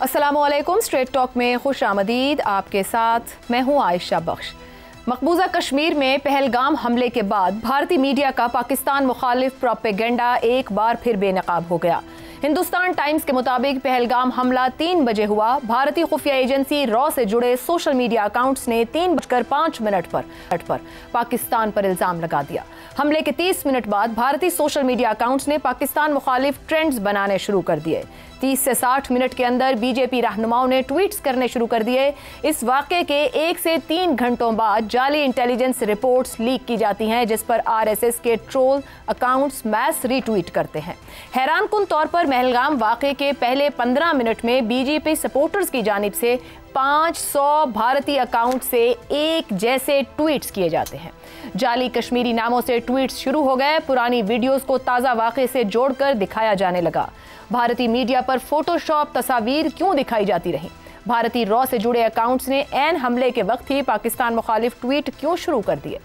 अस्सलामुअलैकुम। Straight talk में खुश आमदीद। आपके साथ मैं हूं आयशा बख्श। मकबूजा कश्मीर में पहलगाम हमले के बाद भारतीय मीडिया का पाकिस्तान मुखालिफ प्रोपेगेंडा एक बार फिर बेनकाब हो गया। हिंदुस्तान टाइम्स के मुताबिक पहलगाम हमला 3 बजे हुआ। भारतीय खुफिया एजेंसी रॉ से जुड़े सोशल मीडिया अकाउंट्स ने 3:05 पर पाकिस्तान पर इल्जाम लगा दिया। हमले के 30 मिनट बाद भारतीय सोशल मीडिया अकाउंट्स ने पाकिस्तान मुखालिफ ट्रेंड्स बनाने शुरू कर दिए। 30 से 60 मिनट के अंदर बीजेपी रहनुमाओं ने ट्वीट्स करने शुरू कर दिए। इस वाक़े के 1 से 3 घंटों बाद जाली इंटेलिजेंस रिपोर्ट्स लीक की जाती हैं, जिस पर आरएसएस के ट्रोल अकाउंट्स मैस रीट्वीट करते हैं। हैरानकुन तौर पर पहलगाम वाक़े के पहले 15 मिनट में बीजेपी सपोर्टर्स की जानिब से 500 भारतीय अकाउंट से एक जैसे ट्वीट्स किए जाते हैं। जाली कश्मीरी नामों से ट्वीट्स शुरू हो गए। पुरानी वीडियोस को ताज़ा वाक़े से जोड़कर दिखाया जाने लगा। भारतीय मीडिया पर फोटोशॉप तस्वीर क्यों दिखाई जाती रही? भारतीय रॉ से जुड़े अकाउंट्स ने ऐन हमले के वक्त ही पाकिस्तान मुखालिफ ट्वीट क्यों शुरू कर दिए?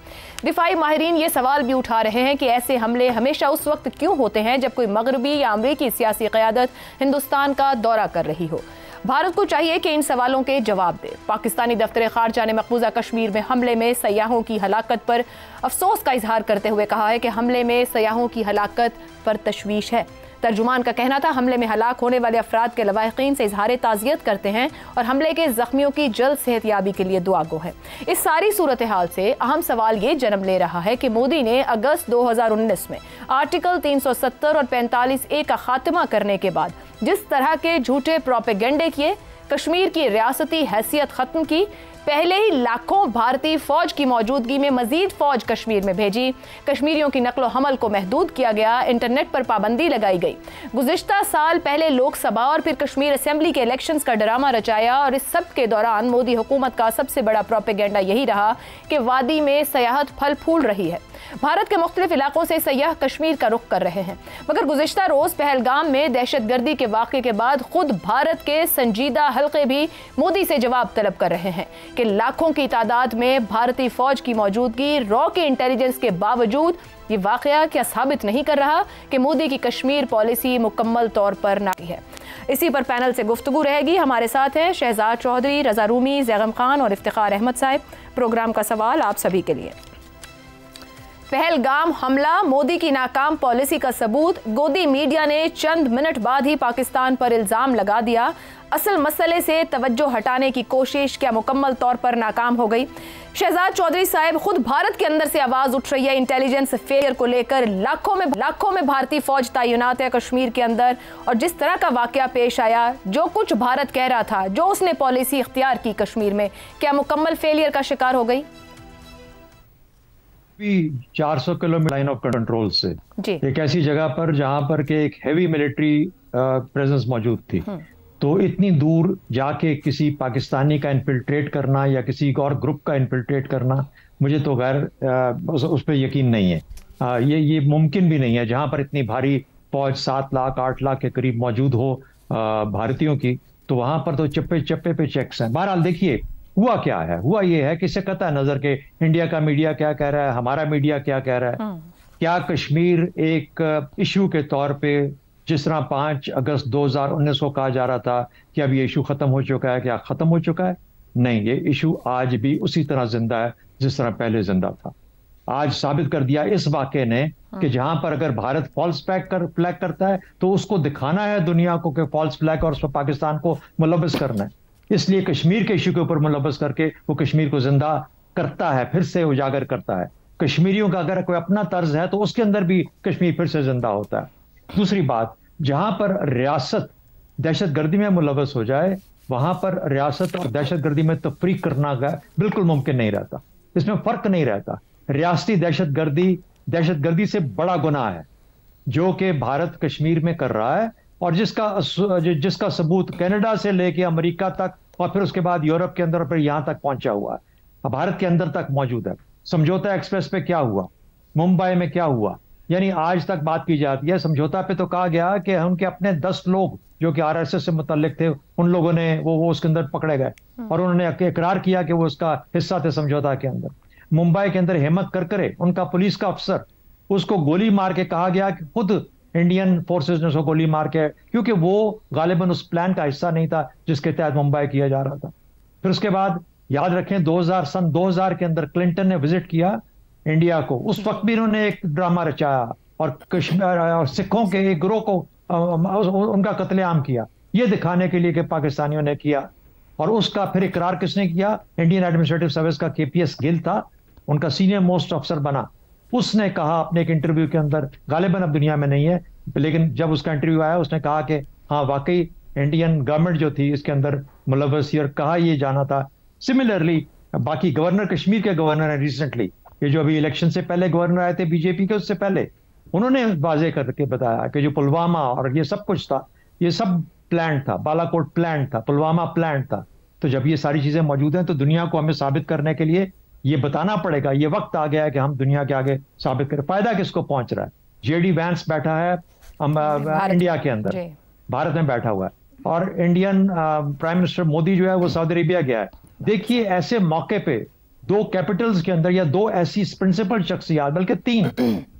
दिफाई माहिरीन ये सवाल भी उठा रहे हैं कि ऐसे हमले हमेशा उस वक्त क्यों होते हैं जब कोई मगरबी या अमरीकी सियासी क़यादत हिंदुस्तान का दौरा कर रही हो। भारत को चाहिए कि इन सवालों के जवाब दे। पाकिस्तानी दफ्तर खारजा ने मकबूजा कश्मीर में हमले में सयाहों की हलाकत पर अफसोस का इजहार करते हुए कहा है कि हमले में सयाहों की हलाकत पर तशवीश है। तर्जुमान का कहना था, हमले में हलाक होने वाले अफराद के लवाहिकीन से इजहार ताज़ियत करते हैं और हमले के जख्मियों की जल्द सेहतयाबी के लिए दुआ गो है। इस सारी सूरत हाल से अहम सवाल ये जन्म ले रहा है कि मोदी ने अगस्त 2019 में आर्टिकल 370 और 45A का खात्मा करने के बाद जिस तरह के झूठे प्रोपेगेंडे किए, कश्मीर की रियासती हैसियत खत्म की, पहले ही लाखों भारतीय फौज की मौजूदगी में मजीद फौज कश्मीर में भेजी, कश्मीरियों की नकलो हमल को महदूद किया गया, इंटरनेट पर पाबंदी लगाई गई, गुज़िश्ता साल पहले लोकसभा और फिर कश्मीर असेंबली के इलेक्शंस का ड्रामा रचाया और इस सब के दौरान मोदी हुकूमत का सबसे बड़ा प्रोपेगेंडा यही रहा कि वादी में सयाहत फल फूल रही है। भारत के मुख्तलिफ इलाकों से सयाह कश्मीर का रुख कर रहे हैं, मगर गुज़िश्ता रोज पहलगाम में दहशतगर्दी के वाक़े के बाद खुद भारत के संजीदा हल्के भी मोदी से जवाब तलब कर रहे हैं कि लाखों की तादाद में भारतीय फौज की मौजूदगी रॉ के इंटेलिजेंस के बावजूद ये वाक़या क्या साबित नहीं कर रहा कि मोदी की कश्मीर पॉलिसी मुकम्मल तौर पर नाकाम है। इसी पर पैनल से गुफ्तगू रहेगी। हमारे साथ हैं शहजाद चौधरी, रजा रूमी, जैगम खान और इफ्तिखार अहमद साहब। प्रोग्राम का सवाल आप सभी के लिए। पहलगाम हमला मोदी की नाकाम पॉलिसी का सबूत। गोदी मीडिया ने चंद मिनट बाद ही पाकिस्तान पर इल्जाम लगा दिया। असल मसले से तवज्जो हटाने की कोशिश क्या मुकम्मल तौर पर नाकाम हो गई? शहजाद चौधरी साहब, खुद भारत के अंदर से आवाज उठ रही है इंटेलिजेंस फेलियर को लेकर। लाखों में भारतीय फौज तैनात है कश्मीर के अंदर, और जिस तरह का वाकया पेश आया, जो कुछ भारत कह रहा था, जो उसने पॉलिसी इख्तियार की कश्मीर में, क्या मुकम्मल फेलियर का शिकार हो गई? 400 किलोमीटर लाइन ऑफ कंट्रोल से एक ऐसी जगह पर जहां पर के एक हैवी मिलिट्री प्रेजेंस मौजूद थी, तो इतनी दूर जाके किसी पाकिस्तानी का इन्फिल्ट्रेट करना या किसी और ग्रुप का इन्फिल्ट्रेट करना, मुझे तो गैर उस पर यकीन नहीं है। ये मुमकिन भी नहीं है। जहां पर इतनी भारी फौज 7 लाख 8 लाख के करीब मौजूद हो भारतीयों की, तो वहां पर तो चप्पे चप्पे पे चेक्स हैं। बहरहाल देखिए हुआ क्या है। हुआ ये है कि इससे कतई नजर के इंडिया का मीडिया क्या कह रहा है, हमारा मीडिया क्या कह रहा है। क्या कश्मीर एक इशू के तौर पे, जिस तरह 5 अगस्त 2019 को कहा जा रहा था कि अब ये इशू खत्म हो चुका है, क्या खत्म हो चुका है? नहीं, ये इशू आज भी उसी तरह जिंदा है जिस तरह पहले जिंदा था। आज साबित कर दिया इस वाक़े ने कि जहां पर अगर भारत फॉल्स फ्लैग करता है तो उसको दिखाना है दुनिया को कि फॉल्स फ्लैग, और उस पर पाकिस्तान को मुलव्वस करना है। इसलिए कश्मीर के इशू के ऊपर मुलव्वस करके वो कश्मीर को जिंदा करता है, फिर से उजागर करता है। कश्मीरियों का अगर कोई अपना तर्ज है तो उसके अंदर भी कश्मीर फिर से जिंदा होता है। दूसरी बात, जहां पर रियासत दहशतगर्दी में मुलव्वस हो जाए, वहां पर रियासत और दहशतगर्दी में तफरीक करना बिल्कुल मुमकिन नहीं रहता। इसमें फर्क नहीं रहता। रियासती दहशतगर्दी से बड़ा गुनाह है जो कि भारत कश्मीर में कर रहा है, और जिसका सबूत कनाडा से लेके अमेरिका तक और फिर उसके बाद यूरोप के अंदर फिर यहां तक पहुंचा हुआ है, भारत के अंदर तक मौजूद है। समझौता एक्सप्रेस पे क्या हुआ, मुंबई में क्या हुआ, यानी आज तक बात की जाती है। समझौता पे तो कहा गया कि उनके अपने 10 लोग जो कि आरएसएस से मुतल्लिक थे, उन लोगों ने वो उसके अंदर पकड़े गए और उन्होंने इकरार किया कि वो उसका हिस्सा थे समझौता के अंदर। मुंबई के अंदर हेमंत करकरे, उनका पुलिस का अफसर, उसको गोली मार के कहा गया कि खुद इंडियन फोर्सेस ने उसको गोली मार के, क्योंकि वो गालिबन उस प्लान का हिस्सा नहीं था जिसके तहत मुंबई किया जा रहा था। फिर उसके बाद याद रखें सन 2000 के अंदर क्लिंटन ने विजिट किया इंडिया को। उस वक्त भी इन्होंने एक ड्रामा रचाया और कश्मीर और सिखों के एक गिरोह को उनका कत्लेआम किया, ये दिखाने के लिए कि पाकिस्तानियों ने किया। और उसका फिर इकरार किसने किया? इंडियन एडमिनिस्ट्रेटिव सर्विस का केपीएस गिल था, उनका सीनियर मोस्ट अफसर बना। उसने कहा अपने एक इंटरव्यू के अंदर, गालिबन अब दुनिया में नहीं है, लेकिन जब उसका इंटरव्यू आया उसने कहा कि हाँ वाकई इंडियन गवर्नमेंट जो थी इसके अंदर मुलव्वस थी, और कहा ये जाना था। सिमिलरली बाकी गवर्नर, कश्मीर के गवर्नर हैं रिसेंटली, ये जो अभी इलेक्शन से पहले गवर्नर आए थे बीजेपी के, उससे पहले उन्होंने वाजे करके बताया कि जो पुलवामा और ये सब कुछ था, ये सब प्लान था, बालाकोट प्लान था, पुलवामा प्लान था। तो जब ये सारी चीजें मौजूद हैं तो दुनिया को हमें साबित करने के लिए ये बताना पड़ेगा। ये वक्त आ गया है कि हम दुनिया के आगे साबित करें। फायदा किसको पहुंच रहा है? जेडी वैंस बैठा है इंडिया के अंदर, भारत में बैठा हुआ है, और इंडियन प्राइम मिनिस्टर मोदी जो है वो सऊदी अरेबिया गया है। देखिए ऐसे मौके पे दो कैपिटल्स के अंदर, या दो ऐसी प्रिंसिपल शख्सियत, बल्कि तीन,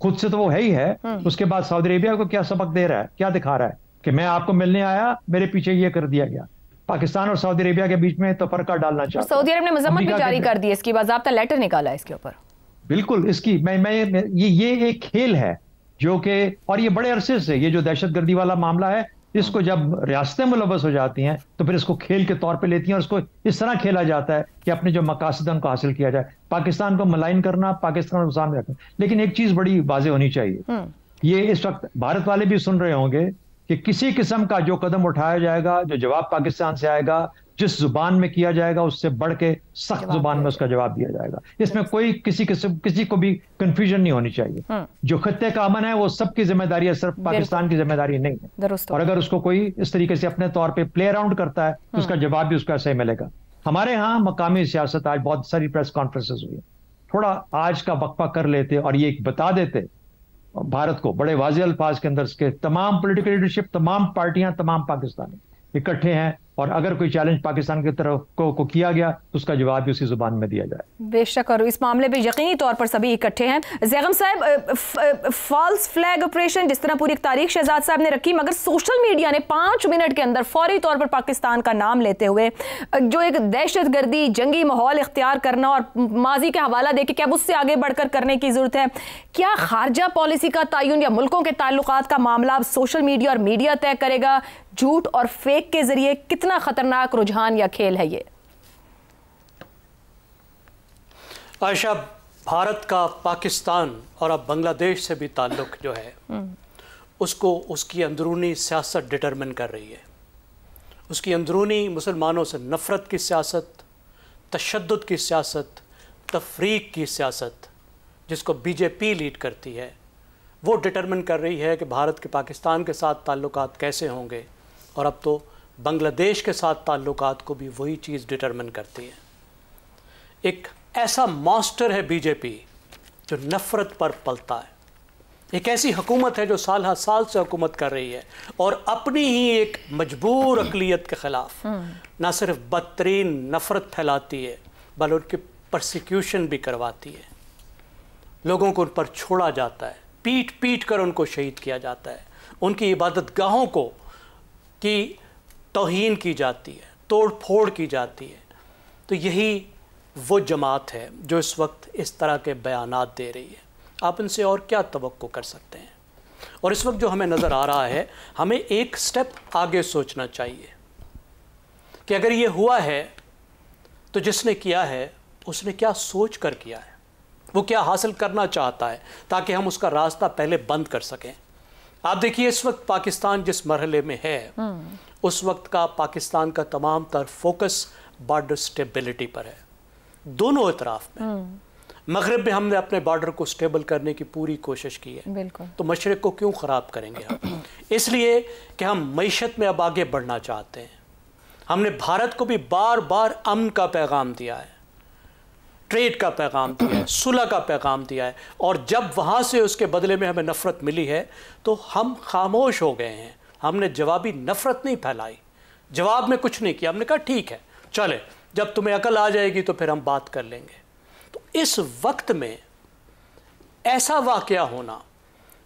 खुद से तो वो है ही है, उसके बाद सऊदी अरेबिया को क्या सबक दे रहा है, क्या दिखा रहा है कि मैं आपको मिलने आया, मेरे पीछे ये कर दिया गया। पाकिस्तान और सऊदी अरेबिया के बीच में तफरका डालना चाहता है। सऊदी अरब ने मजम्मत भी जारी कर दी, इसकी बाज़ाब्ता लेटर निकाला इसके ऊपर। बिल्कुल, इसकी ये एक खेल है जो कि, और ये बड़े अरसे से ये जो दहशतगर्दी वाला मामला है, इसको जब रियासतें मुलव्वस हो जाती हैं तो फिर इसको खेल के तौर पे लेती हैं, और इसको इस तरह खेला जाता है कि अपने जो मकासद उनको हासिल किया जाए, पाकिस्तान को मलाइन करना, पाकिस्तान को सामने रखना। लेकिन एक चीज बड़ी वाज़ेह होनी चाहिए, ये इस वक्त भारत वाले भी सुन रहे होंगे कि किसी किस्म का जो कदम उठाया जाएगा, जो जवाब पाकिस्तान से आएगा, जिस जुबान में किया जाएगा उससे बढ़ के सख्त जुबान में उसका जवाब दिया जाएगा। इसमें कोई किसी को भी कंफ्यूजन नहीं होनी चाहिए। जो खत्ते का अमन है वो सबकी जिम्मेदारी है, सिर्फ पाकिस्तान की जिम्मेदारी नहीं है। और अगर उसको कोई इस तरीके से अपने तौर पे प्ले अराउंड करता है तो उसका जवाब भी उसको ऐसे ही मिलेगा। हमारे यहाँ मकामी सियासत, आज बहुत सारी प्रेस कॉन्फ्रेंसेस हुई, थोड़ा आज का वक्फा कर लेते और ये बता देते भारत को बड़े वाज़ेह अल्फाज के अंदर के तमाम पॉलिटिकल लीडरशिप, तमाम पार्टियां, तमाम पाकिस्तानी इकट्ठे हैं, और अगर कोई चैलेंज पाकिस्तान की तरफ को किया गया तो उसका जवाब भी उसी जुबान में दिया जाए। बेशक, और इस मामले में यकीनी तौर पर सभी इकट्ठे हैं। ज़ैगम साहब, फॉल्स फ्लैग ऑपरेशन जिस तरह पूरी एक तारीख शहजाद साहब ने रखी, मगर सोशल मीडिया ने 5 मिनट के अंदर फौरी तौर पर पाकिस्तान का नाम लेते हुए जो एक दहशतगर्दी जंगी माहौल इख्तियार करना और माजी का हवाला देके क्या उससे आगे बढ़कर करने की जरूरत है? क्या खारजा पॉलिसी का तयन या मुल्कों के ताल्लुकात का मामला अब सोशल मीडिया और मीडिया तय करेगा? झूठ और फेक के जरिए कितना खतरनाक रुझान या खेल है ये? आयशा, भारत का पाकिस्तान और अब बांग्लादेश से भी ताल्लुक जो है उसको उसकी अंदरूनी सियासत डिटरमिन कर रही है। उसकी अंदरूनी मुसलमानों से नफ़रत की सियासत, तशद्दुद की सियासत, तफरीक की सियासत जिसको बीजेपी लीड करती है, वो डिटरमिन कर रही है कि भारत के पाकिस्तान के साथ ताल्लुकात कैसे होंगे। और अब तो बांग्लादेश के साथ ताल्लुकात को भी वही चीज़ डिटरमिन करती है। एक ऐसा मॉन्स्टर है बीजेपी जो नफ़रत पर पलता है। एक ऐसी हुकूमत है जो साल हर साल से हुकूमत कर रही है और अपनी ही एक मजबूर अक़लियत के ख़िलाफ़ ना सिर्फ बदतरीन नफ़रत फैलाती है बल्कि उनकी परसिक्यूशन भी करवाती है। लोगों को उन पर छोड़ा जाता है, पीट पीट कर उनको शहीद किया जाता है, उनकी इबादतगाहों को की तौहीन की जाती है, तोड़ फोड़ की जाती है। तो यही वो जमात है जो इस वक्त इस तरह के बयानात दे रही है। आप इनसे और क्या तवक्को कर सकते हैं? और इस वक्त जो हमें नज़र आ रहा है, हमें एक स्टेप आगे सोचना चाहिए कि अगर ये हुआ है तो जिसने किया है उसने क्या सोच कर किया है, वो क्या हासिल करना चाहता है, ताकि हम उसका रास्ता पहले बंद कर सकें। आप देखिए इस वक्त पाकिस्तान जिस मरहले में है, उस वक्त का पाकिस्तान का तमाम तर फोकस बॉर्डर स्टेबिलिटी पर है। दोनों इतराफ में, मगरिब में हमने अपने बॉर्डर को स्टेबल करने की पूरी कोशिश की है, बिल्कुल। तो मशरिक को क्यों ख़राब करेंगे हम? इसलिए कि हम मईशत में अब आगे बढ़ना चाहते हैं। हमने भारत को भी बार बार अमन का पैगाम दिया है, ट्रेड का पैगाम दिया है, सुलह का पैगाम दिया है, और जब वहाँ से उसके बदले में हमें नफ़रत मिली है तो हम खामोश हो गए हैं। हमने जवाबी नफ़रत नहीं फैलाई, जवाब में कुछ नहीं किया। हमने कहा ठीक है, चले, जब तुम्हें अकल आ जाएगी तो फिर हम बात कर लेंगे। तो इस वक्त में ऐसा वाक़या होना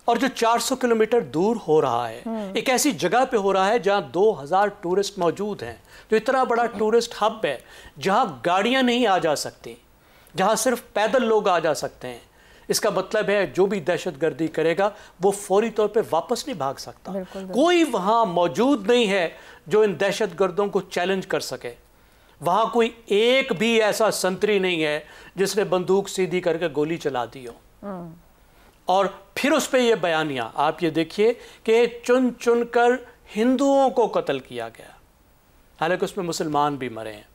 और जो 400 किलोमीटर दूर हो रहा है, एक ऐसी जगह पे हो रहा है जहां 2000 टूरिस्ट मौजूद हैं। तो इतना बड़ा टूरिस्ट हब है जहां गाड़ियां नहीं आ जा सकती, जहां सिर्फ पैदल लोग आ जा सकते हैं। इसका मतलब है जो भी दहशतगर्दी करेगा वो फौरी तौर पे वापस नहीं भाग सकता। कोई वहां मौजूद नहीं है जो इन दहशतगर्दों को चैलेंज कर सके। वहां कोई एक भी ऐसा संतरी नहीं है जिसने बंदूक सीधी करके गोली चला दी हो। और फिर उस पर यह बयानिया आप ये देखिए कि चुन चुन कर हिंदुओं को कत्ल किया गया, हालांकि उसमें मुसलमान भी मरे हैं,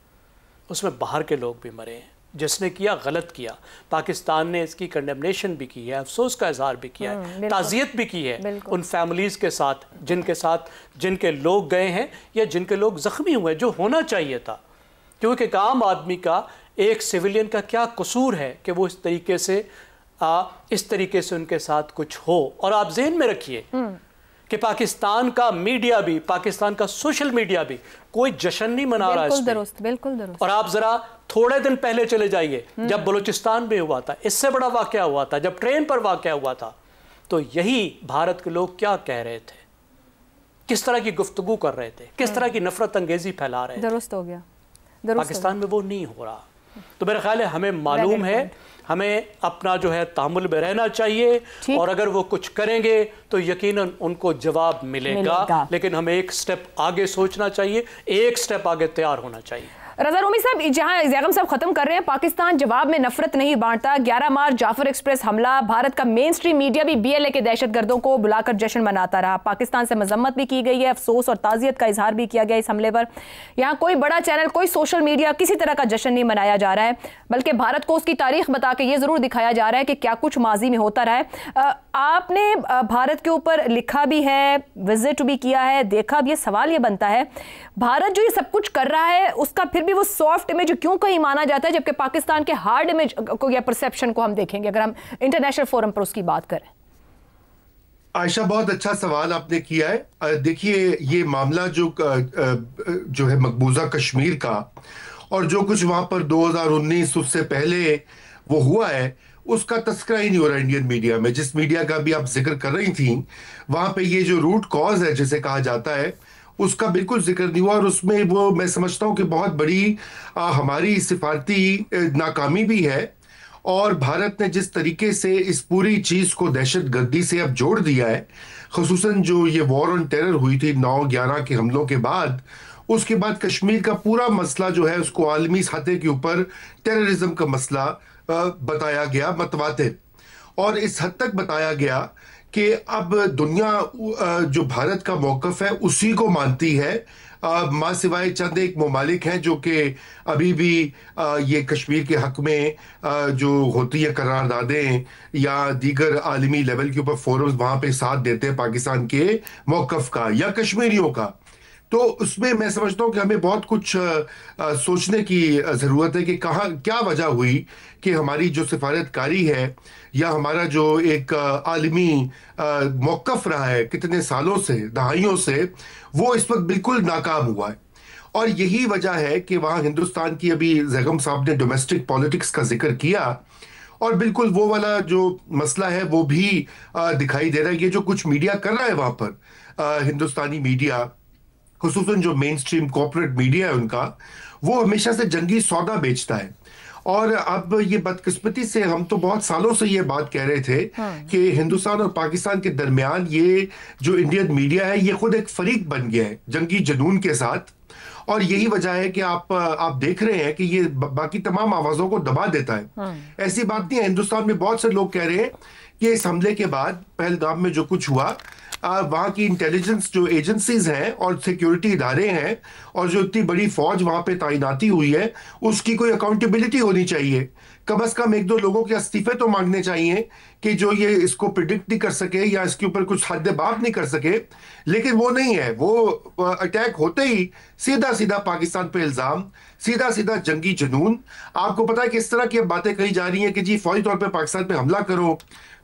उसमें बाहर के लोग भी मरे हैं। जिसने किया गलत किया। पाकिस्तान ने इसकी कंडेमनेशन भी की है, अफसोस का इजहार भी किया है, ताज़ियत भी की है उन फैमिलीज़ के साथ जिनके लोग गए हैं या जिनके लोग ज़ख्मी हुए, जो होना चाहिए था। क्योंकि एक आम आदमी का, एक सिविलियन का क्या कसूर है कि वो इस तरीके से उनके साथ कुछ हो। और आप ज़हन में रखिए कि पाकिस्तान का मीडिया भी, पाकिस्तान का सोशल मीडिया भी कोई जश्न नहीं मना रहा है। बिल्कुल दुरुस्त। और आप जरा थोड़े दिन पहले चले जाइए, जब बलूचिस्तान में हुआ था, इससे बड़ा वाकया हुआ था, जब ट्रेन पर वाकया हुआ था, तो यही भारत के लोग क्या कह रहे थे, किस तरह की गुफ्तगू कर रहे थे, किस तरह की नफरत अंगेजी फैला रहे थे। दुरुस्त हो गया। पाकिस्तान में वो नहीं हो रहा। तो मेरा ख्याल है हमें मालूम है, हमें अपना जो है तामुल में रहना चाहिए, और अगर वो कुछ करेंगे तो यकीनन उनको जवाब मिलेगा। लेकिन हमें एक स्टेप आगे सोचना चाहिए, एक स्टेप आगे तैयार होना चाहिए। रज़ा रूमी साहब, जहां ज़ैगम साहब खत्म कर रहे हैं, पाकिस्तान जवाब में नफरत नहीं बांटता। 11 मार्च जाफर एक्सप्रेस हमला, भारत का मेन स्ट्रीम मीडिया भी BLA के दहशतगर्दों को बुलाकर जश्न मनाता रहा। पाकिस्तान से मजम्मत भी की गई है, अफसोस और ताज़ियत का इजहार भी किया गया इस हमले पर। यहाँ कोई बड़ा चैनल, कोई सोशल मीडिया किसी तरह का जश्न नहीं मनाया जा रहा है, बल्कि भारत को उसकी तारीख बता के ये ज़रूर दिखाया जा रहा है कि क्या कुछ माजी में होता रहा है। आपने भारत के ऊपर लिखा भी है, विजिट भी किया है, देखा भी है। सवाल ये बनता है, भारत जो ये सब कुछ कर रहा है उसका फिर भी वो सॉफ्ट इमेज क्यों कहीं माना जाता है, जबकि पाकिस्तान के हार्ड इमेज को या परसेप्शन को हम देखेंगे अगर हम इंटरनेशनल फोरम पर उसकी बात करें? आयशा, बहुत अच्छा सवाल आपने किया है। देखिए, ये मामला जो है मकबूजा कश्मीर का, और जो कुछ वहां पर 2019 उससे पहले वो हुआ है, उसका तस्करा ही नहीं हो रहा इंडियन मीडिया में। जिस मीडिया का भी आप जिक्र कर रही थी, वहां पे ये जो रूट कॉज है जिसे कहा जाता है, उसका बिल्कुल जिक्र नहीं हुआ। और उसमें वो मैं समझता हूं कि बहुत बड़ी हमारी सिफारती नाकामी भी है। और भारत ने जिस तरीके से इस पूरी चीज को दहशतगर्दी से अब जोड़ दिया है, खुसूसन जो ये वॉर ऑन टेरर हुई थी 9/11 के हमलों के बाद, उसके बाद कश्मीर का पूरा मसला जो है उसको आलमी सतह के ऊपर टेररिज्म का मसला बताया गया, मतवातिर। और इस हद तक बताया गया कि अब दुनिया जो भारत का मौकफ है उसी को मानती है, मां सिवाय चंद एक ममालिक हैं जो कि अभी भी ये कश्मीर के हक में जो होती है करारदादें या दीगर आलमी लेवल के ऊपर फोरम्स, वहां पे साथ देते हैं पाकिस्तान के मौकफ का या कश्मीरियों का। तो उसमें मैं समझता हूं कि हमें बहुत कुछ सोचने की ज़रूरत है कि कहाँ क्या वजह हुई कि हमारी जो सिफारतकारी है या हमारा जो एक आलमी मौक़िफ़ रहा है कितने सालों से, दहाइयों से, वो इस वक्त बिल्कुल नाकाम हुआ है। और यही वजह है कि वहाँ हिंदुस्तान की, अभी ज़ैगम साहब ने डोमेस्टिक पॉलिटिक्स का जिक्र किया, और बिल्कुल वो वाला जो मसला है वो भी दिखाई दे रहा है। ये जो कुछ मीडिया कर रहा है वहाँ पर, हिंदुस्तानी मीडिया, खुसूसन जो मेन स्ट्रीम कॉर्पोरेट मीडिया है उनका, वो हमेशा से जंगी सौदा बेचता है। और अब ये बदकिस्मती से हम तो बहुत सालों से ये बात कह रहे थे कि हिंदुस्तान और पाकिस्तान के दरमियान ये जो इंडियन मीडिया है ये खुद एक फरीक बन गया है जंगी जुनून के साथ। और यही वजह है कि आप देख रहे हैं कि ये बाकी तमाम आवाजों को दबा देता है। ऐसी बात नहीं है, हिंदुस्तान में बहुत से लोग कह रहे हैं कि इस हमले के बाद पहलगाम में जो कुछ हुआ, वहाँ की इंटेलिजेंस जो एजेंसीज हैं और सिक्योरिटी इदारे हैं और जो इतनी बड़ी फौज वहाँ पे तैनाती हुई है, उसकी कोई अकाउंटेबिलिटी होनी चाहिए। कम से कम 1-2 लोगों के इस्तीफे तो मांगने चाहिए कि जो ये इसको प्रिडिक्ट नहीं कर सके या इसके ऊपर कुछ हद बात नहीं कर सके। लेकिन वो नहीं है, वो अटैक होते ही सीधा सीधा पाकिस्तान पे इल्जाम, सीधा सीधा जंगी जुनून। आपको पता है कि इस तरह की बातें कही जा रही हैं कि जी फौरी तौर पर पाकिस्तान पे हमला करो,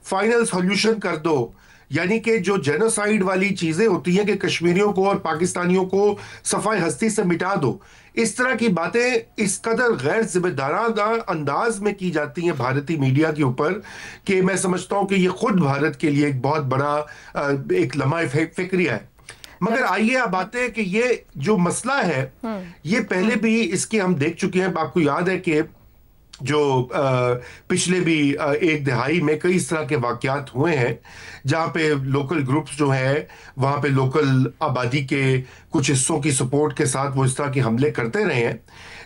फाइनल सॉल्यूशन कर दो, यानी कि जो जेनोसाइड वाली चीजें होती हैं कि कश्मीरियों को और पाकिस्तानियों को सफाई हस्ती से मिटा दो, इस तरह की बातें इस कदर गैर जिम्मेदाराना अंदाज में की जाती हैं भारतीय मीडिया के ऊपर कि मैं समझता हूं कि ये खुद भारत के लिए एक बहुत बड़ा एक लम्हा फिक्रिया है। मगर आइए अब आते हैं कि ये जो मसला है ये पहले भी इसके हम देख चुके हैं। आपको याद है कि जो पिछले भी एक दिहाई में कई इस तरह के वाकयात हुए हैं जहां पे लोकल ग्रुप्स जो है वहां पे लोकल आबादी के कुछ हिस्सों की सपोर्ट के साथ वो इस तरह के हमले करते रहे हैं।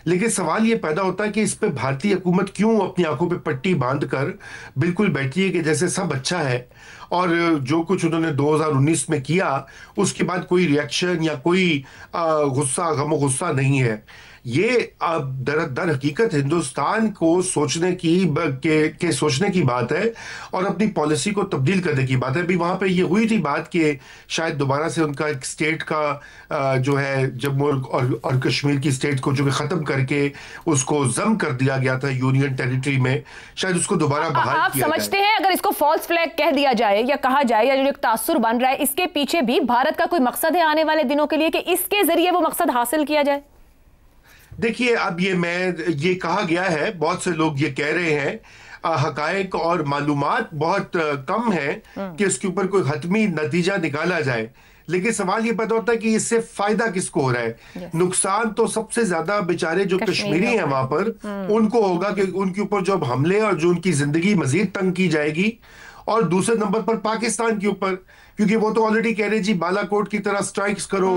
लेकिन सवाल ये पैदा होता है कि इस पे भारतीय हुकूमत क्यों अपनी आंखों पे पट्टी बांधकर बिल्कुल बैठी है कि जैसे सब अच्छा है, और जो कुछ उन्होंने 2019 में किया उसके बाद कोई रिएक्शन या कोई गुस्सा गमो गुस्सा नहीं है। ये दर हकीकत हिंदुस्तान को सोचने की सोचने की बात है और अपनी पॉलिसी को तब्दील करने की बात है। अभी वहां पे ये हुई थी बात कि शायद दोबारा से उनका एक स्टेट का जो है जम्मू और कश्मीर की स्टेट को जो कि खत्म करके उसको जम कर दिया गया था यूनियन टेरिटरी में, शायद उसको दोबारा बहाल किया जाए। आप समझते हैं अगर इसको फॉल्स फ्लैग कह दिया जाए या कहा जाए या जो एक तासुर बन रहा है, इसके पीछे भी भारत का कोई मकसद है आने वाले दिनों के लिए कि इसके जरिए वो मकसद हासिल किया जाए? देखिए, अब ये कहा गया है, बहुत से लोग ये कह रहे हैं, हकायक और मालूमात बहुत कम है कि इसके ऊपर कोई हतमी नतीजा निकाला जाए। लेकिन सवाल ये पैदा होता है कि इससे फायदा किसको हो रहा है? नुकसान तो सबसे ज्यादा बेचारे जो कश्मीरी हैं वहां पर उनको होगा कि उनके ऊपर जो हमले और जो उनकी जिंदगी मजीद तंग की जाएगी, और दूसरे नंबर पर पाकिस्तान के ऊपर, क्योंकि वो तो ऑलरेडी कह रहे जी बालाकोट की तरह स्ट्राइक्स करो,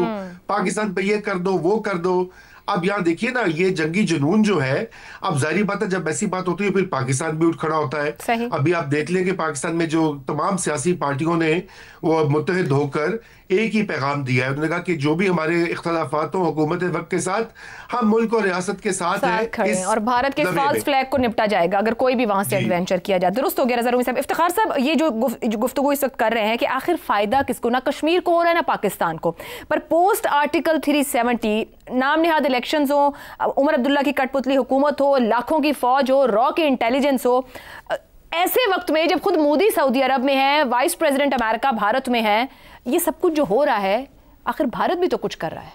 पाकिस्तान पे ये कर दो वो कर दो। अब यहाँ देखिए ना, ये जंगी जुनून जो है, अब जाहिर बात है जब ऐसी बात होती है फिर पाकिस्तान भी उठ खड़ा होता है। अभी आप देख लें कि पाकिस्तान में जो तमाम सियासी पार्टियों ने वो मुत्तहिद होकर एक ही पैगाम दिया है। उन्होंने कहा कि जो भी हमारे इख्तलाफात हो हुकूमत वक्त के साथ, हम मुल्क और रियासत के साथ हैं और भारत के फॉल्स फ्लैग को निपटा जाएगा अगर कोई भी वहां से एडवेंचर किया जाए। दुरुस्त हो गया रज़ा रूमी साहब। इफ्तिखार साहब, ये जो गुफ्तगू इस वक्त कर रहे हैं कि आखिर फायदा किसको, ना कश्मीर को हो रहा है ना पाकिस्तान को, पर पोस्ट आर्टिकल 370 नाम निहाद इलेक्शंस हो, उमर अब्दुल्ला की कठपुतली हुकूमत हो, लाखों की फौज हो, रॉ की इंटेलिजेंस हो, ऐसे वक्त में जब खुद मोदी सऊदी अरब में है, वाइस प्रेसिडेंट अमेरिका भारत में है, ये सब कुछ जो हो रहा है, आखिर भारत भी तो कुछ कर रहा है,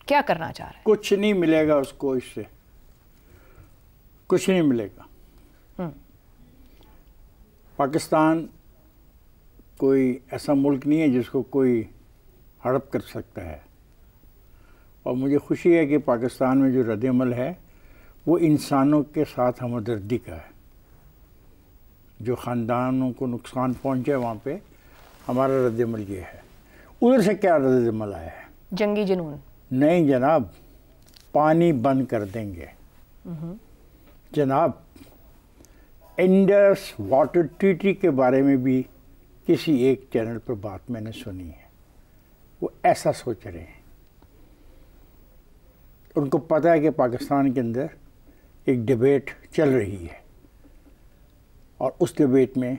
क्या करना चाह रहा है? कुछ नहीं मिलेगा उसको, इससे कुछ नहीं मिलेगा। पाकिस्तान कोई ऐसा मुल्क नहीं है जिसको कोई हड़प कर सकता है, और मुझे खुशी है कि पाकिस्तान में जो रद्द-ए-अमल है वो इंसानों के साथ हमदर्दी का है। जो ख़ानदानों को नुकसान पहुँचे वहाँ पे हमारा रद्द-ए-अमल ये है। उधर से क्या रद्द-ए-अमल आया है? जंगी जुनून? नहीं जनाब, पानी बंद कर देंगे जनाब। इंडस वाटर ट्रीटी के बारे में भी किसी एक चैनल पर बात मैंने सुनी है, वो ऐसा सोच रहे हैं। उनको पता है कि पाकिस्तान के अंदर एक डिबेट चल रही है और उस डिबेट में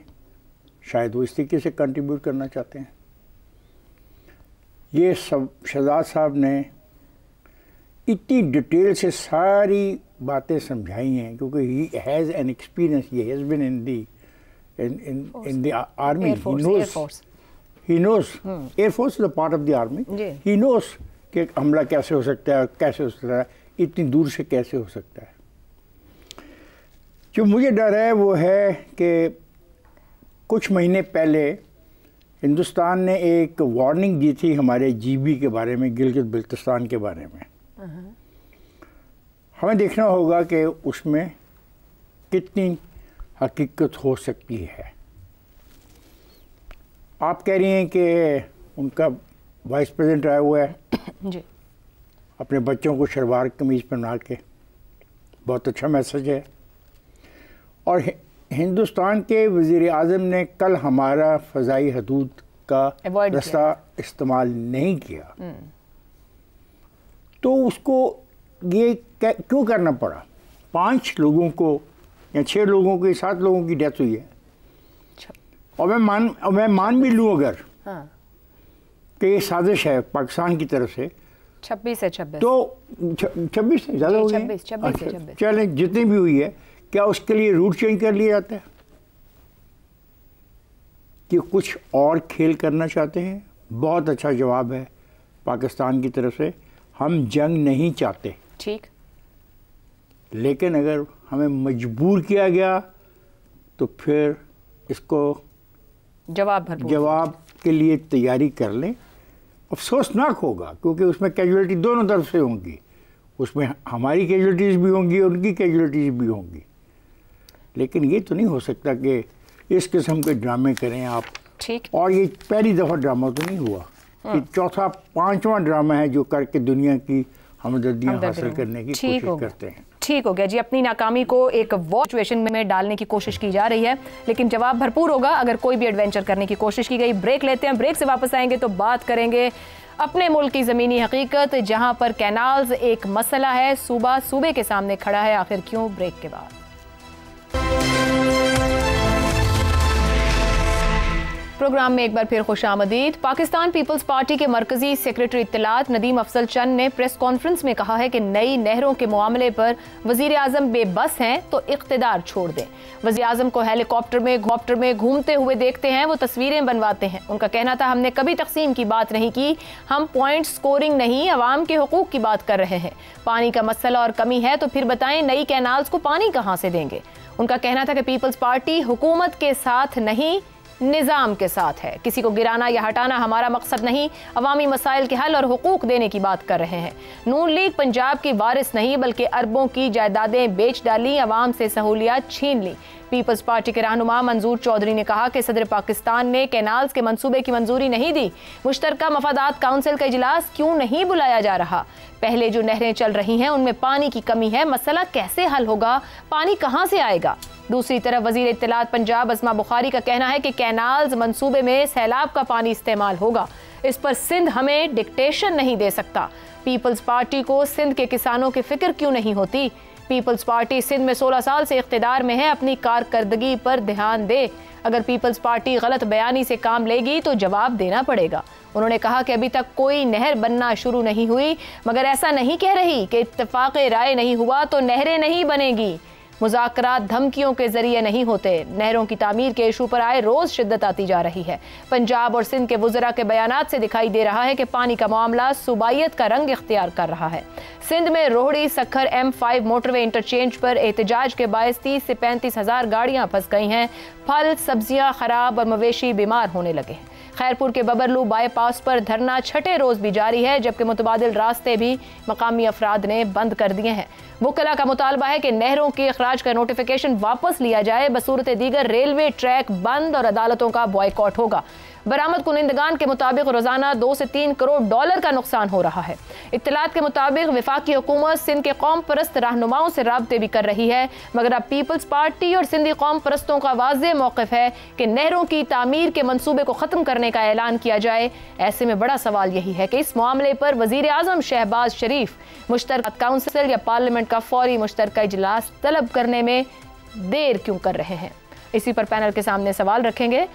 शायद वो इस तरीके से कंट्रीब्यूट करना चाहते हैं। ये सब शहजाद साहब ने इतनी डिटेल से सारी बातें समझाई हैं क्योंकि he has an experience, he has been in the army, he knows air force is a part of the army, he knows कि हमला कैसे हो सकता है, कैसे हो सकता है, इतनी दूर से कैसे हो सकता है। जो मुझे डर है वो है कि कुछ महीने पहले हिंदुस्तान ने एक वार्निंग दी थी हमारे जीबी के बारे में, गिलगित बिल्तिस्तान के बारे में। हमें देखना होगा कि उसमें कितनी हकीकत हो सकती है। आप कह रही हैं कि उनका वाइस प्रेसिडेंट आया हुआ है जी, अपने बच्चों को शलवार कमीज पहना के, बहुत अच्छा मैसेज है। और हिंदुस्तान के वज़ीर आज़म ने कल हमारा फ़ज़ाई हदूद का रास्ता इस्तेमाल नहीं किया, तो उसको ये क्यों करना पड़ा? 5 लोगों को या 6 लोगों की 7 लोगों की डेथ हुई है। और मैं मान भी लूँ अगर कि ये साजिश है पाकिस्तान की तरफ से, 26 से 26 तो 26 से ज़्यादा हुई है। 26 से 26 चले जितनी भी हुई है, क्या उसके लिए रूट चेंज कर लिया जाता है? कि कुछ और खेल करना चाहते हैं? बहुत अच्छा जवाब है पाकिस्तान की तरफ से, हम जंग नहीं चाहते। ठीक, लेकिन अगर हमें मजबूर किया गया तो फिर इसको जवाब के लिए तैयारी कर लें। अफसोसनाक होगा क्योंकि उसमें कैजुअलिटी दोनों तरफ से होंगी, उसमें हमारी कैजुअलिटीज़ भी होंगी और उनकी कैजुअलिटीज़ भी होंगी। लेकिन ये तो नहीं हो सकता कि इस किस्म के ड्रामे करें आप। ठीक, और ये पहली दफ़ा ड्रामा तो नहीं हुआ, ये चौथा पांचवा ड्रामा है जो करके दुनिया की हमदर्दियाँ हासिल करने की कोशिश करते हैं। ठीक हो गया जी, अपनी नाकामी को एक वॉर सिचुएशन में डालने की कोशिश की जा रही है, लेकिन जवाब भरपूर होगा अगर कोई भी एडवेंचर करने की कोशिश की गई। ब्रेक लेते हैं, ब्रेक से वापस आएंगे तो बात करेंगे अपने मुल्क की ज़मीनी हकीकत, जहां पर कैनाल्स एक मसला है, सूबे के सामने खड़ा है। आखिर क्यों? ब्रेक के बाद। प्रोग्राम में एक बार फिर खुशामदीद। पाकिस्तान पीपल्स पार्टी के मरकजी सेक्रेटरी इत्तलात नदीम अफजल चंद ने प्रेस कॉन्फ्रेंस में कहा है कि नई नहरों के मामले पर वजीर आजम बेबस हैं तो इख्तिदार छोड़ दें। वजीर आजम को हेलीकॉप्टर में घूमते हुए देखते हैं, वो तस्वीरें बनवाते हैं। उनका कहना था, हमने कभी तकसीम की बात नहीं की, हम पॉइंट स्कोरिंग नहीं, अवाम के हुकूक की बात कर रहे हैं। पानी का मसला और कमी है तो फिर बताएं नई कैनाल्स को पानी कहाँ से देंगे। उनका कहना था कि पीपल्स पार्टी हुकूमत के साथ नहीं, निज़ाम के साथ है। किसी को गिराना या हटाना हमारा मकसद नहीं, अवामी मसाइल के हल और हुकूक देने की बात कर रहे हैं। नून लीग पंजाब की वारिस नहीं बल्कि अरबों की जायदादें बेच डाली, अवाम से सहूलियात छीन ली। पीपल्स पार्टी के रहनुमा मंजूर चौधरी ने कहा कि सदर पाकिस्तान ने कैनाल्स के मंसूबे की मंजूरी नहीं दी। मुश्तरका मफादात काउंसिल का इजलास क्यों नहीं बुलाया जा रहा? पहले जो नहरें चल रही हैं उनमें पानी की कमी है, मसला कैसे हल होगा, पानी कहाँ से आएगा? दूसरी तरफ वजीर इत्तलात पंजाब अस्मा बुखारी का कहना है कि कैनाल्स मंसूबे में सैलाब का पानी इस्तेमाल होगा, इस पर सिंध हमें डिक्टेशन नहीं दे सकता। पीपल्स पार्टी को सिंध के किसानों की फिक्र क्यों नहीं होती? पीपल्स पार्टी सिंध में 16 साल से इख्तिदार में है, अपनी कारकर्दगी पर ध्यान दे। अगर पीपल्स पार्टी गलत बयानी से काम लेगी तो जवाब देना पड़ेगा। उन्होंने कहा कि अभी तक कोई नहर बनना शुरू नहीं हुई, मगर ऐसा नहीं कह रही कि इत्तेफाक राय नहीं हुआ तो नहरें नहीं बनेगी। मुज़ाकरात धमकियों के जरिए नहीं होते। नहरों की तामीर के इशू पर आए रोज शिद्दत आती जा रही है। पंजाब और सिंध के वज़रा के बयानात से दिखाई दे रहा है कि पानी का मामला सूबाइयत का रंग इख्तियार कर रहा है। सिंध में Rohri Sukkur M5 motorway interchange पर एहतजाज के बायस 30 से 35 हज़ार गाड़ियां फंस गई हैं। फल सब्जियां खराब और मवेशी बीमार होने लगे हैं। खैरपुर के बबरलू बाईपास पर धरना छठे रोज भी जारी है, जबकि मुतबादिल रास्ते भी मकामी अफराद ने बंद कर दिए हैं। वुकला का मुतालबा है कि नहरों के अखराज का नोटिफिकेशन वापस लिया जाए। बसूरत दीगर रेलवे ट्रैक बंद और अदालतों का बॉयकॉट होगा। बरामद कुनिंदगान के मुताबिक रोजाना 2 से 3 करोड़ डॉलर का नुकसान हो रहा है। इत्तलात के मुताबिक वफाकी हुकूमत सिंध के कौम परस्त रहनुमाओं से राब्ते भी कर रही है, मगर अब पीपल्स पार्टी और सिंधी कौम परस्तों का वाज़ेह मौक़िफ़ है कि नहरों की तामीर के मंसूबे को ख़त्म करने का ऐलान किया जाए। ऐसे में बड़ा सवाल यही है कि इस मामले पर वज़ीर आज़म शहबाज शरीफ मुश्तरका काउंसिल या पार्लियामेंट का फौरी मुश्तरका इजलास तलब करने में देर क्यों कर रहे हैं? इसी पर पैनल के सामने सवाल रखेंगे।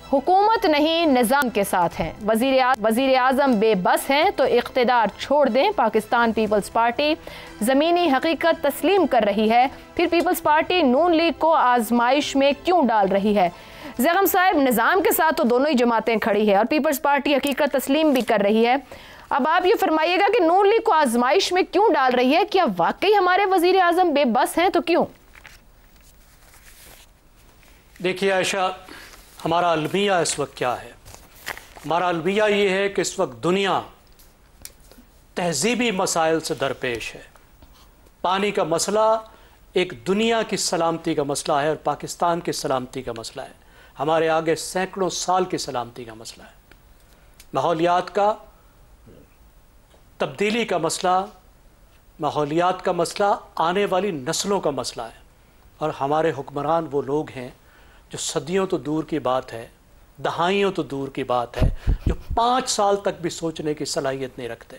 हुकूमत नहीं निज़ाम के साथ हैं, वज़ीर आज़म बेबस हैं तो इख्तिदार छोड़ दें। पाकिस्तान पीपल्स पार्टी ज़मीनी हकीकत तस्लीम कर रही है, फिर पीपल्स पार्टी नून लीग को आजमाइश में क्यों डाल रही है? ज़ैगम साहब, निज़ाम के साथ तो दोनों ही जमातें खड़ी है और पीपल्स पार्टी हकीकत तस्लीम भी कर रही है। अब आप ये फरमाइएगा कि नून लीग को आजमाइश में क्यों डाल रही है? क्या वाकई हमारे वज़ीर आज़म बेबस हैं तो क्यों? देखिए आयशा, हमारा अलमिया इस वक्त क्या है? हमारा अलमिया ये है कि इस वक्त दुनिया तहजीबी मसाइल से दरपेश है। पानी का मसला एक दुनिया की सलामती का मसला है और पाकिस्तान की सलामती का मसला है। हमारे आगे सैकड़ों साल की सलामती का मसला है। माहौलियात का तब्दीली का मसला, माहौलियात का मसला आने वाली नस्लों का मसला है। और हमारे हुक्मरान वो लोग हैं जो सदियों तो दूर की बात है, दहाइयों तो दूर की बात है, जो 5 साल तक भी सोचने की सलाहियत नहीं रखते।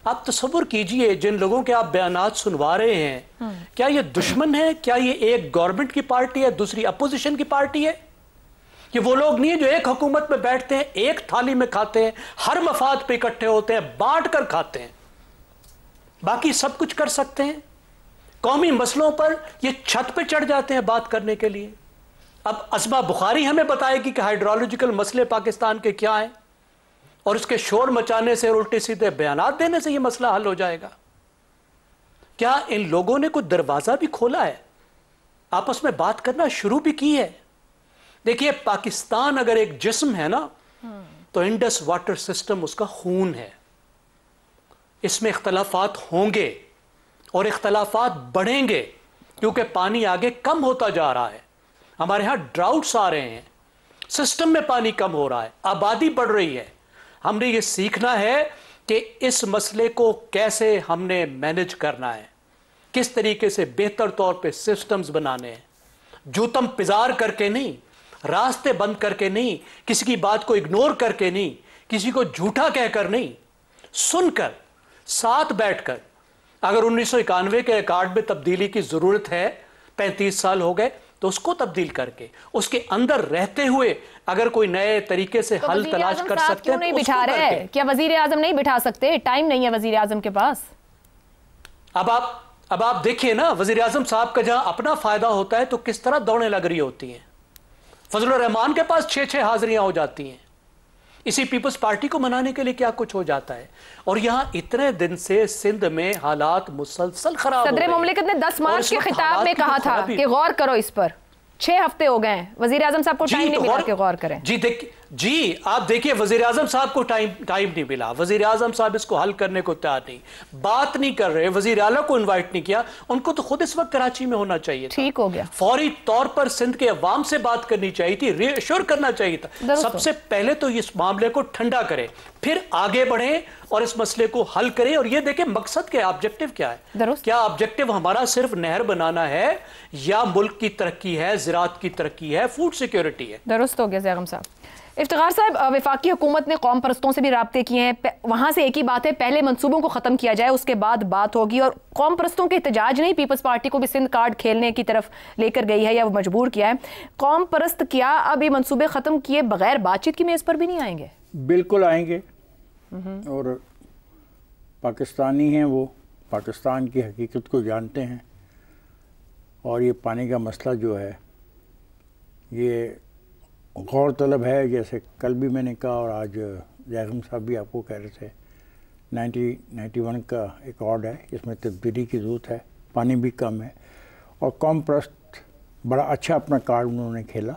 आप तसव्वुर कीजिए, जिन लोगों के आप बयानात सुनवा रहे हैं, क्या ये दुश्मन है? क्या ये एक गवर्नमेंट की पार्टी है, दूसरी अपोजिशन की पार्टी है? ये वो लोग नहीं है जो एक हुकूमत में बैठते हैं, एक थाली में खाते हैं, हर मफाद पे इकट्ठे होते हैं, बांट कर खाते हैं, बाकी सब कुछ कर सकते हैं। कौमी मसलों पर ये छत पे चढ़ जाते हैं बात करने के लिए। अब अस्मा बुखारी हमें बताएगी कि हाइड्रोलॉजिकल मसले पाकिस्तान के क्या हैं, और इसके शोर मचाने से और उल्टे सीधे बयानात देने से यह मसला हल हो जाएगा? क्या इन लोगों ने कोई दरवाजा भी खोला है? आपस में बात करना शुरू भी की है? देखिए, पाकिस्तान अगर एक जिस्म है ना, तो इंडस वाटर सिस्टम उसका खून है। इसमें इख्तलाफात होंगे और इख्तलाफात बढ़ेंगे, क्योंकि पानी आगे कम होता जा रहा है। हमारे यहां ड्राउट्स आ रहे हैं, सिस्टम में पानी कम हो रहा है, आबादी बढ़ रही है। हमने ये सीखना है कि इस मसले को कैसे हमने मैनेज करना है, किस तरीके से बेहतर तौर पे सिस्टम्स बनाने हैं। जूतम पिजार करके नहीं, रास्ते बंद करके नहीं, किसी की बात को इग्नोर करके नहीं, किसी को झूठा कहकर नहीं, सुनकर, साथ बैठकर। अगर 1991 के अकार्ड में तब्दीली की जरूरत है, 35 साल हो गए, तो उसको तब्दील करके उसके अंदर रहते हुए अगर कोई नए तरीके से हल तलाश कर सकते हैं, नहीं बिठा रहे हैं? क्या वजीर आजम नहीं बिठा सकते? टाइम नहीं है वजीर आजम के पास? अब आप देखिए ना, वजीर आजम साहब का जहां अपना फायदा होता है तो किस तरह दौड़ने लग रही होती हैं। फजलुर रहमान के पास 6-6 हाजिरियां हो जाती हैं। इसी पीपल्स पार्टी को मनाने के लिए क्या कुछ हो जाता है। और यहां इतने दिन से सिंध में हालात मुसलसल खराब हो रहे हैं। सदर मुमलिकत ने 10 मार्च के खिताब में कहा था कि गौर करो इस पर। 6 हफ्ते हो गए हैं, वजीर आजम साहब को टाइम नहीं मिला कि गौर करें। आप देखिए, वजीर आजम साहब को टाइम नहीं मिला। वजीर आजम साहब इसको हल करने को तैयार नहीं, बात नहीं कर रहे। वजीर आला को इनवाइट नहीं किया। उनको तो खुद इस वक्त कराची में होना चाहिए था। ठीक हो गया। फौरी तौर पर सिंध के अवाम से बात करनी चाहिए थी, रीअश्योर करना चाहिए था। सबसे पहले तो इस मामले को ठंडा करें, फिर आगे बढ़े और इस मसले को हल करें। और ये देखें मकसद क्या, ऑब्जेक्टिव क्या है। क्या ऑब्जेक्टिव हमारा सिर्फ नहर बनाना है, या मुल्क की तरक्की है, ज़राअत की तरक्की है, फूड सिक्योरिटी है? दुरुस्त हो गया ज़ैगम साहब। इफ्तिखार साहब, वफाकी हुकूमत ने कौम परस्तों से भी राब्ते किए हैं। वहाँ से एक ही बात है, पहले मंसूबों को ख़त्म किया जाए, उसके बाद बात होगी। और कौम परस्तों के एहतजाज नहीं पीपल्स पार्टी को भी सिंध कार्ड खेलने की तरफ लेकर गई है या वो मजबूर किया है। कौम परस्त क्या अब ये मंसूबे ख़त्म किए बगैर बातचीत की मेज़ पर भी नहीं आएंगे? बिल्कुल आएंगे। और पाकिस्तानी हैं, वो पाकिस्तान की हकीकत को जानते हैं। और ये पानी का मसला जो है, ये गौर तलब है। जैसे कल भी मैंने कहा और आज ज़ैगम साहब भी आपको कह रहे थे, 1991 का एक ऑर्ड है, इसमें तब्दीली की ज़रूरत है। पानी भी कम है। और कौम परस्त बड़ा अच्छा अपना कार्ड उन्होंने खेला,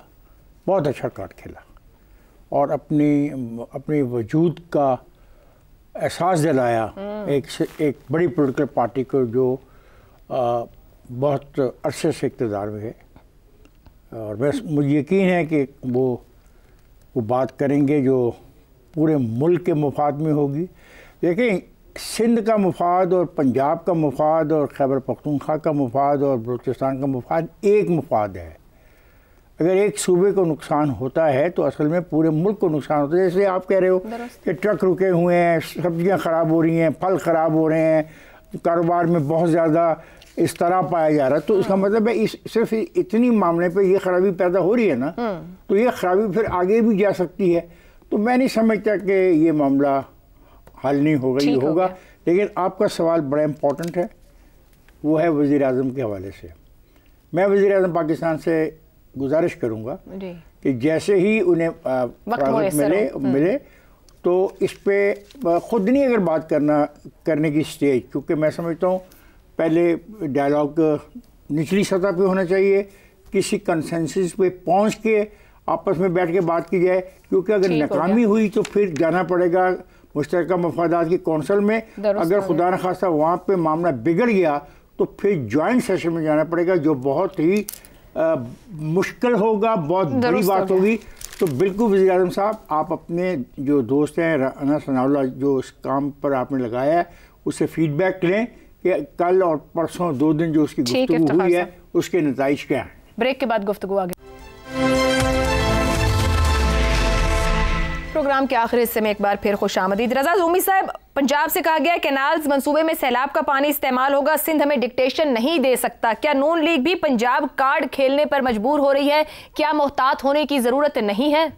बहुत अच्छा कार्ड खेला। और अपनी वजूद का एहसास दिलाया एक बड़ी पॉलिटिकल पार्टी को जो बहुत अरसे से इक़्तिदार में है। और बस मुझे यकीन है कि वो बात करेंगे जो पूरे मुल्क के मुफाद में होगी। देखिए, सिंध का मुफाद और पंजाब का मुफाद और खैबर पख्तूनख्वा का मुफाद और बलूचिस्तान का मुफाद एक मुफाद है। अगर एक सूबे को नुकसान होता है तो असल में पूरे मुल्क को नुकसान होता है। जैसे आप कह रहे हो कि ट्रक रुके हुए हैं, सब्जियां ख़राब हो रही हैं, फल ख़राब हो रहे हैं, कारोबार में बहुत ज़्यादा इस तरह पाया जा रहा है, तो इसका मतलब है सिर्फ इतनी मामले पे ये खराबी पैदा हो रही है ना, तो ये खराबी फिर आगे भी जा सकती है। तो मैं नहीं समझता कि ये मामला हल नहीं होगा, ये होगा। लेकिन आपका सवाल बड़ा इम्पोर्टेंट है, वो है वज़ीर आज़म के हवाले से। मैं वज़ीर आज़म पाकिस्तान से गुजारिश करूँगा कि जैसे ही उन्हें फरागत मिले तो इस पर ख़ुद नहीं अगर बात करने की स्टेज, क्योंकि मैं समझता हूँ पहले डायलॉग निचली सतह पे होना चाहिए, किसी कंसेंसस पे पहुंच के आपस में बैठ के बात की जाए। क्योंकि अगर नाकामी हुई तो फिर जाना पड़ेगा मुश्तरका मफादात की कौंसल में। अगर खुदा न खास्ता वहाँ पे मामला बिगड़ गया तो फिर जॉइंट सेशन में जाना पड़ेगा, जो बहुत ही मुश्किल होगा, बहुत बड़ी बात होगी। तो बिल्कुल वज़ीर आज़म साहब, आप अपने जो दोस्त हैं राना सनाउल्लाह, जो इस काम पर आपने लगाया है, उससे फीडबैक लें कि कल और परसों 2 दिन जो उसकी गुफ्तगू हुई है उसके नतीजे क्या हैं। ब्रेक के बाद गुफ्तगू आगे। प्रोग्राम के आखिरी हिस्से में एक बार फिर खुशामदीद। रज़ा ज़ूमी साहब, पंजाब से कहा गया कैनाल्स मंसूबे में सैलाब का पानी इस्तेमाल होगा, सिंध हमें डिक्टेशन नहीं दे सकता। क्या नून लीग भी पंजाब कार्ड खेलने पर मजबूर हो रही है? क्या मोहतात होने की जरूरत नहीं है?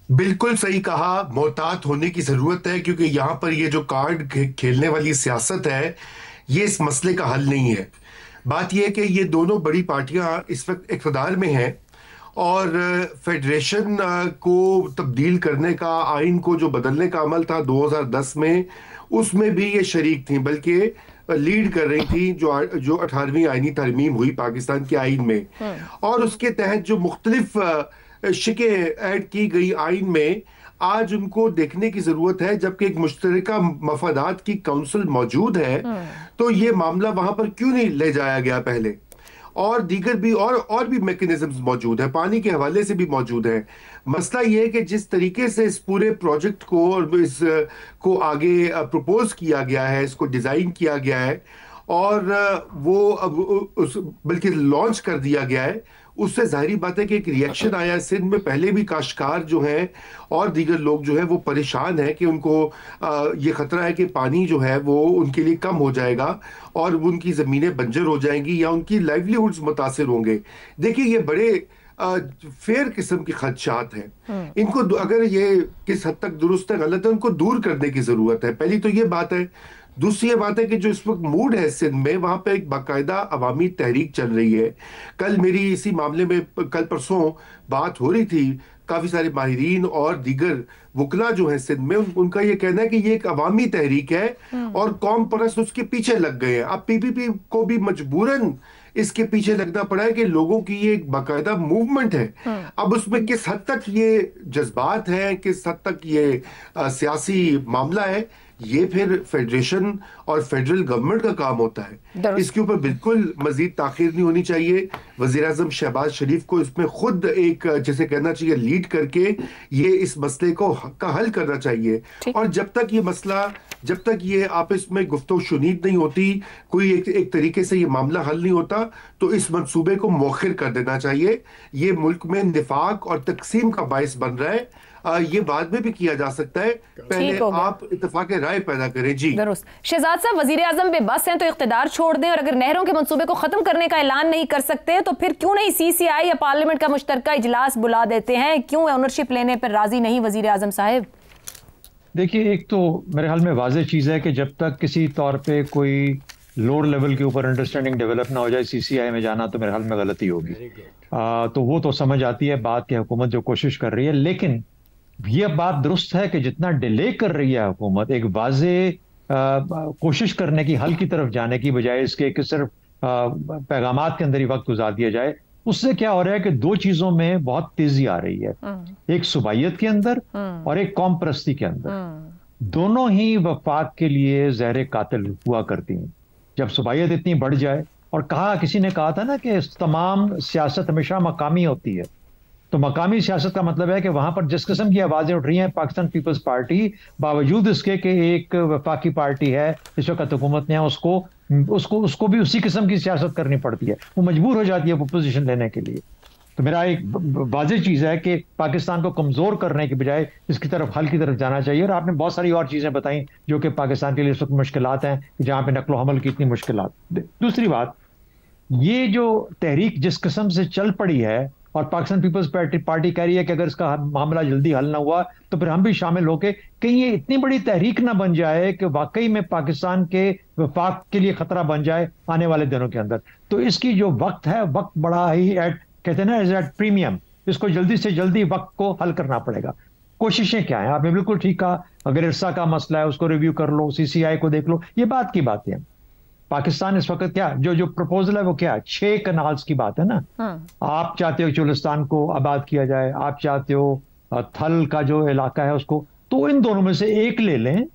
बिल्कुल सही कहा, मोहतात होने की जरूरत है, क्योंकि यहाँ पर ये जो कार्ड खेलने वाली सियासत है, ये इस मसले का हल नहीं है। बात यह है कि ये दोनों बड़ी पार्टियां इस वक्त इक़्तिदार में हैं और फेडरेशन को तब्दील करने का, आइन को जो बदलने का अमल था 2010 में, उसमें भी ये शरीक थी, बल्कि लीड कर रही थी जो 18वीं आइनी तरमीम हुई पाकिस्तान के आइन में। और उसके तहत जो मुख्तलिफ शिकें ऐड की गई आइन में, आज उनको देखने की जरूरत है। जबकि एक मुश्तरका मफादात की काउंसिल मौजूद है, तो ये मामला वहां पर क्यों नहीं ले जाया गया पहले? और दीगर भी और भी मैकेनिज्म्स मौजूद है, पानी के हवाले से भी मौजूद है। मसला ये है कि जिस तरीके से इस पूरे प्रोजेक्ट को और इस को आगे प्रपोज किया गया है, इसको डिजाइन किया गया है और वो अब बल्कि लॉन्च कर दिया गया है, उससे जाहिर बात है कि एक रिएक्शन आया है। सिंध में पहले भी काश्तकार जो हैं और दीगर लोग जो है वो परेशान हैं कि उनको ये खतरा है कि पानी जो है वो उनके लिए कम हो जाएगा और उनकी ज़मीनें बंजर हो जाएंगी या उनकी लाइवलीहुड्स मुतासिर होंगे। देखिए, ये बड़े फेयर किस्म के खदशात हैं। इनको अगर ये किस हद तक दुरुस्त है गलत है, उनको दूर करने की ज़रूरत है। पहली तो ये बात है। दूसरी ये बात है कि जो इस वक्त मूड है सिंध में, वहां पे एक बाकायदा अवामी तहरीक चल रही है। कल मेरी इसी मामले में कल परसों बात हो रही थी, काफी सारे माहिरीन और दीगर वकला जो है सिंध में, उनका ये कहना है कि ये एक अवामी तहरीक है और कौम परस्त उसके पीछे लग गए हैं। अब पीपीपी को भी मजबूरन इसके पीछे लगना पड़ा है कि लोगों की ये एक बाकायदा मूवमेंट है। अब उसमें किस हद तक ये जज्बात हैं, किस हद तक ये सियासी मामला है, ये फिर फेडरेशन और फेडरल गवर्नमेंट का काम होता है। इसके ऊपर बिल्कुल मजीद ताखीर नहीं होनी चाहिए। वजीर आजम शहबाज शरीफ को इसमें खुद एक जैसे कहना चाहिए लीड करके ये इस मसले को का हल करना चाहिए। और जब तक ये आपस में गुफ्तगू शुनीद नहीं होती, कोई एक तरीके से ये मामला हल नहीं होता, तो इस मंसूबे को मौखिर कर देना चाहिए। ये मुल्क में निफाक और तकसीम का बायस बन रहा है। ये बाद में भी किया जा सकता है, पहले आप इत्तेफाक राय पैदा करें। जी दुरुस्त। शहजाद साहब, वजीर आजम बेबस हैं तो इख्तिदार छोड़ दें, और अगर नहरों के मंसूबे को खत्म करने का ऐलान नहीं कर सकते तो फिर क्यों नहीं CCI या पार्लियामेंट का मुश्तरका इजलास बुला देते हैं? क्यों ओनरशिप लेने पर राजी नहीं वजीर आजम साहब? देखिए, एक तो मेरे ख्याल में वाज़ेह चीज़ है कि जब तक किसी तौर पे कोई लोअर लेवल के ऊपर अंडरस्टैंडिंग डेवलप ना हो जाए, CCI में जाना तो मेरे ख्याल में गलती होगी। तो वो तो समझ आती है बात की हुकूमत जो कोशिश कर रही है, लेकिन यह बात दुरुस्त है कि जितना डिले कर रही है हुकूमत एक वाज़ेह कोशिश करने की, हल की तरफ जाने की बजाय इसके कि सिर्फ पैगामात के अंदर ही वक्त गुजार दिया जाए, उससे क्या हो रहा है कि दो चीजों में बहुत तेजी आ रही है। एक सुबाइयत के अंदर और एक कौम परस्ती के अंदर। दोनों ही वफाक के लिए ज़हर कातिल हुआ करती हैं। जब सुबाइयत इतनी बढ़ जाए, और किसी ने कहा था ना कि तमाम सियासत हमेशा मकामी होती है, तो मकामी सियासत का मतलब है कि वहां पर जिस किस्म की आवाजें उठ रही हैं, पाकिस्तान पीपल्स पार्टी बावजूद इसके कि एक वफाकी पार्टी है इस वक्त हुकूमत में, उसको भी उसी किस्म की सियासत करनी पड़ती है, वो मजबूर हो जाती है पोजीशन लेने के लिए। तो मेरा एक वाज़ेह चीज़ है कि पाकिस्तान को कमज़ोर करने के बजाय इसकी तरफ, हल की तरफ जाना चाहिए। और आपने बहुत सारी और चीज़ें बताई जो कि पाकिस्तान के लिए इस वक्त मुश्किलात हैं, जहाँ पे नकलो हमल की इतनी मुश्किलात। दूसरी बात, ये जो तहरीक जिस किस्म से चल पड़ी है और पाकिस्तान पीपल्स पार्टी कह रही है कि अगर इसका मामला जल्दी हल ना हुआ तो फिर हम भी शामिल होकर कहीं ये इतनी बड़ी तहरीक ना बन जाए कि वाकई में पाकिस्तान के वफाक के लिए खतरा बन जाए आने वाले दिनों के अंदर। तो इसकी जो वक्त है, वक्त बड़ा ही कहते हैं ना इज एट प्रीमियम। इसको जल्दी से जल्दी वक्त को हल करना पड़ेगा। कोशिशें क्या है, आपने बिल्कुल ठीक कहा, अगर इरसा का मसला है उसको रिव्यू कर लो, CCI को देख लो, ये बात की बातें हैं। पाकिस्तान इस वक्त क्या जो प्रपोजल है वो क्या है, 6 कनाल्स की बात है ना। आप चाहते हो चुलिस्तान को आबाद किया जाए, आप चाहते हो थल का जो इलाका है उसको, तो इन दोनों में से एक ले लें,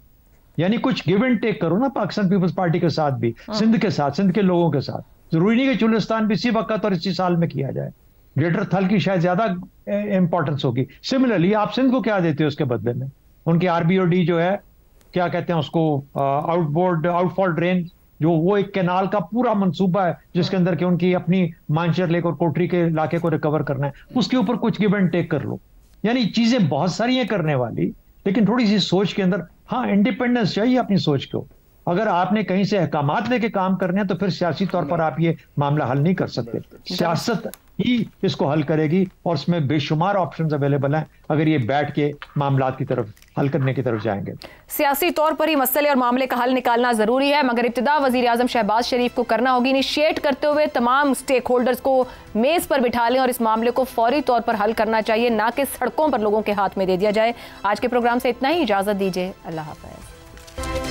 यानी कुछ गिव एंड टेक करो ना पाकिस्तान पीपल्स पार्टी के साथ भी, सिंध के साथ, सिंध के लोगों के साथ। जरूरी नहीं कि चुलिस्तान भी इसी वक्त और इसी साल में किया जाए, ग्रेटर थल की शायद ज्यादा इंपॉर्टेंस होगी। सिमिलरली आप सिंध को क्या देते हो उसके बदले में? उनकी RBOD जो है, क्या कहते हैं उसको, आउटफॉल ड्रेन, जो वो एक कैनाल का पूरा मंसूबा है जिसके अंदर के उनकी अपनी मानशर लेक और कोटरी के इलाके को रिकवर करना है, उसके ऊपर कुछ गिव एंड टेक कर लो। यानी चीजें बहुत सारी हैं करने वाली, लेकिन थोड़ी सी सोच के अंदर, हाँ, इंडिपेंडेंस चाहिए अपनी सोच को। अगर आपने कहीं से अहकामात लेके काम करने हैं तो फिर सियासी तौर पर आप ये मामला हल नहीं कर सकते। सियासत ही इसको हल करेगी और उसमें बेशुमार ऑप्शंस अवेलेबल हैं अगर ये बैठ के मामलात की तरफ हल करने की तरफ जाएंगे। सियासी तौर पर ही मसले और मामले का हल निकालना जरूरी है, मगर इब्तिदा वजीर आजम शहबाज शरीफ को करना होगी। इनिशिएट करते हुए तमाम स्टेक होल्डर्स को मेज पर बिठा लें और इस मामले को फौरी तौर पर हल करना चाहिए, ना कि सड़कों पर लोगों के हाथ में दे दिया जाए। आज के प्रोग्राम से इतना ही, इजाजत दीजिए, अल्लाह हाफ़िज़।